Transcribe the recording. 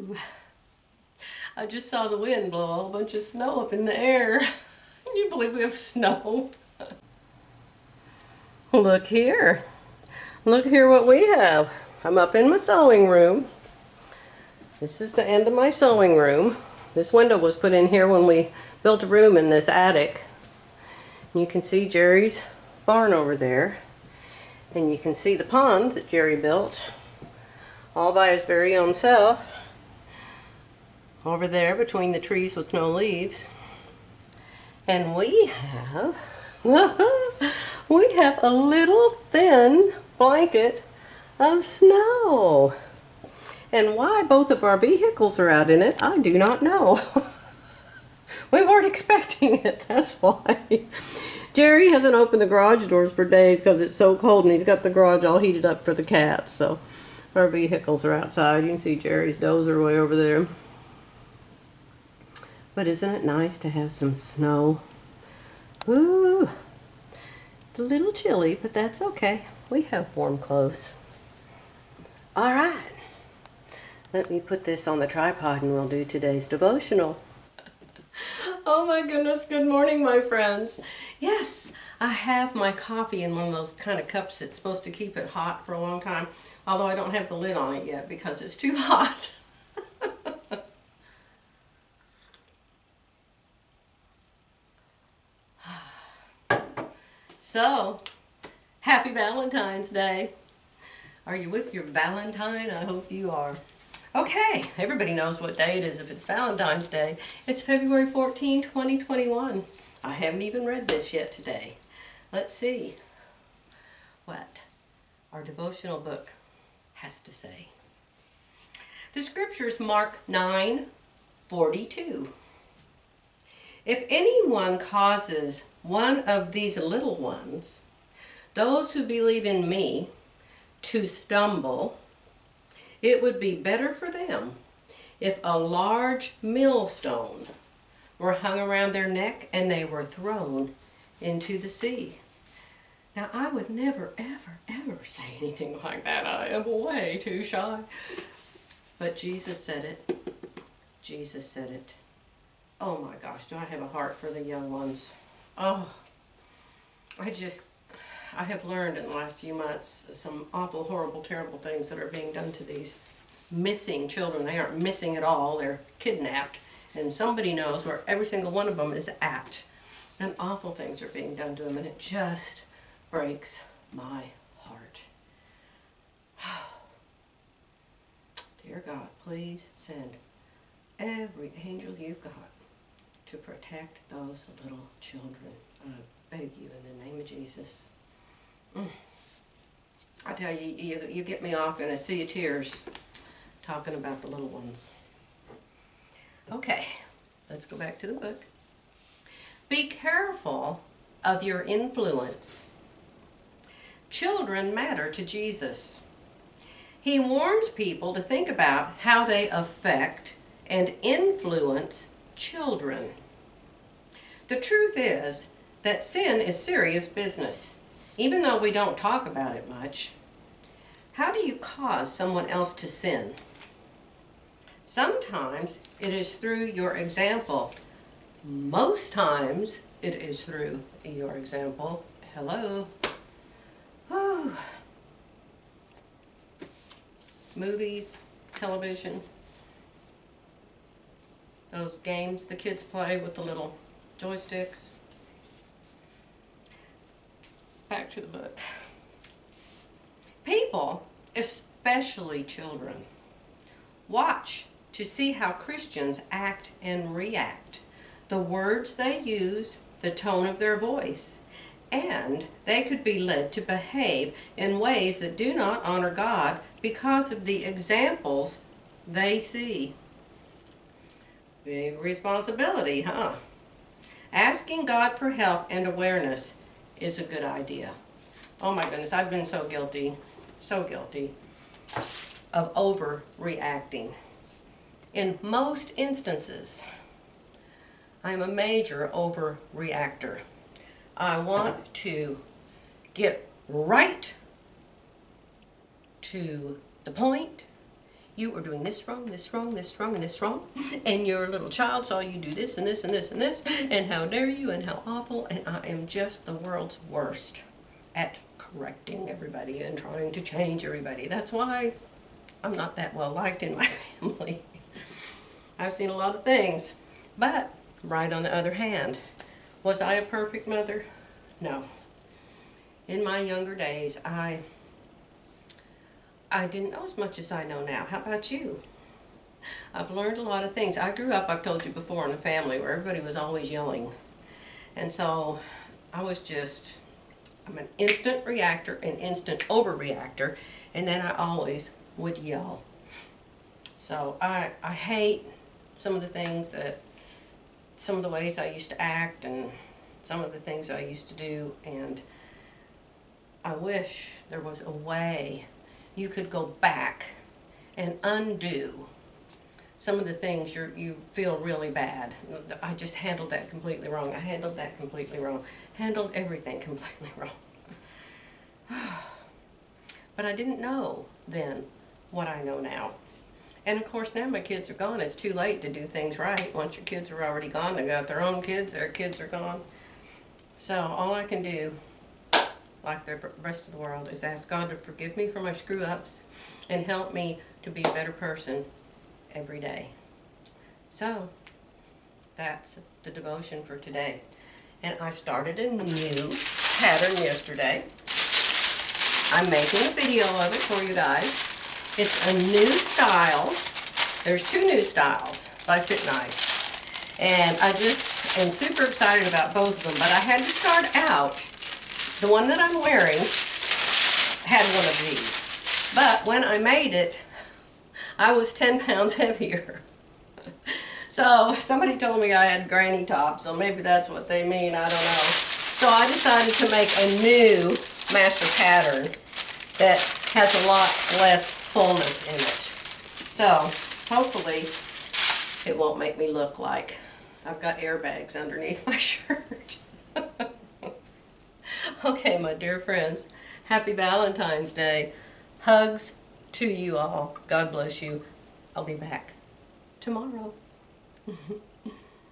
Ooh, I just saw the wind blow a whole bunch of snow up in the air. Can you believe we have snow? Look here. Look here what we have. I'm up in my sewing room. This is the end of my sewing room. This window was put in here when we built a room in this attic. You can see Jerry's barn over there. And you can see the pond that Jerry built all by his very own self. Over there between the trees with no leaves. And we have a little thin blanket of snow. And why both of our vehicles are out in it, I do not know. We weren't expecting it, that's why. Jerry hasn't opened the garage doors for days because it's so cold, and he's got the garage all heated up for the cats. So our vehicles are outside. You can see Jerry's dozer way over there. But isn't it nice to have some snow? Ooh, it's a little chilly, but that's okay. We have warm clothes. All right. Let me put this on the tripod and we'll do today's devotional. Oh my goodness, good morning, my friends. Yes, I have my coffee in one of those kind of cups that's supposed to keep it hot for a long time, although I don't have the lid on it yet because it's too hot. So, happy Valentine's Day. Are you with your Valentine? I hope you are. Okay, everybody knows what day it is if it's Valentine's Day. It's February 14, 2021. I haven't even read this yet today. Let's see what our devotional book has to say. The scriptures mark 9:42. If anyone causes one of these little ones, those who believe in me, to stumble, it would be better for them if a large millstone were hung around their neck and they were thrown into the sea. Now, I would never, ever, ever say anything like that. I am way too shy. But Jesus said it. Jesus said it. Oh my gosh, do I have a heart for the young ones. Oh, I have learned in the last few months some awful, horrible, terrible things that are being done to these missing children. They aren't missing at all. They're kidnapped. And somebody knows where every single one of them is at. And awful things are being done to them. And it just breaks my heart. Dear God, please send every angel you've got to protect those little children. I beg you in the name of Jesus. I tell you, you get me off in a sea of tears talking about the little ones. Okay, let's go back to the book. Be careful of your influence. Children matter to Jesus. He warns people to think about how they affect and influence children. The truth is that sin is serious business. Even though we don't talk about it much, how do you cause someone else to sin? Sometimes it is through your example. Most times it is through your example. Hello. Whew. Movies, television, those games the kids play with the little joysticks. Back to the book. People, especially children, watch to see how Christians act and react, the words they use, the tone of their voice, and they could be led to behave in ways that do not honor God because of the examples they see. Big responsibility, huh? Asking God for help and awareness is a good idea. Oh my goodness, I've been so guilty of overreacting. In most instances, I'm a major overreactor. I want to get right to the point you are doing this wrong, this wrong, this wrong, and this wrong, and your little child saw you do this and this and this and this, and how dare you, and how awful, and I am just the world's worst at correcting everybody and trying to change everybody. That's why I'm not that well liked in my family. I've seen a lot of things, but right on the other hand, was I a perfect mother? No. In my younger days, I didn't know as much as I know now. How about you? I've learned a lot of things. I grew up, I've told you before, in a family where everybody was always yelling. And so I'm an instant reactor, an instant overreactor, and then I always would yell. So I hate some of the things some of the ways I used to act and some of the things I used to do, and I wish there was a way you could go back and undo some of the things you feel really bad. I just handled that completely wrong. I handled that completely wrong. Handled everything completely wrong. But I didn't know then what I know now. And of course now my kids are gone. It's too late to do things right. Once your kids are already gone, they got their own kids, their kids are gone. So all I can do, like the rest of the world, is ask God to forgive me for my screw-ups and help me to be a better person every day. So that's the devotion for today. And I started a new pattern yesterday. I'm making a video of it for you guys. It's a new style. There's 2 new styles by Fit Nice. And I just am super excited about both of them. But I had to start out. The one that I'm wearing had one of these. But when I made it, I was 10 pounds heavier. So somebody told me I had granny top, so maybe that's what they mean, I don't know. So I decided to make a new master pattern that has a lot less fullness in it. So hopefully it won't make me look like I've got airbags underneath my shirt. Okay, my dear friends, happy Valentine's Day. Hugs to you all. God bless you. I'll be back tomorrow.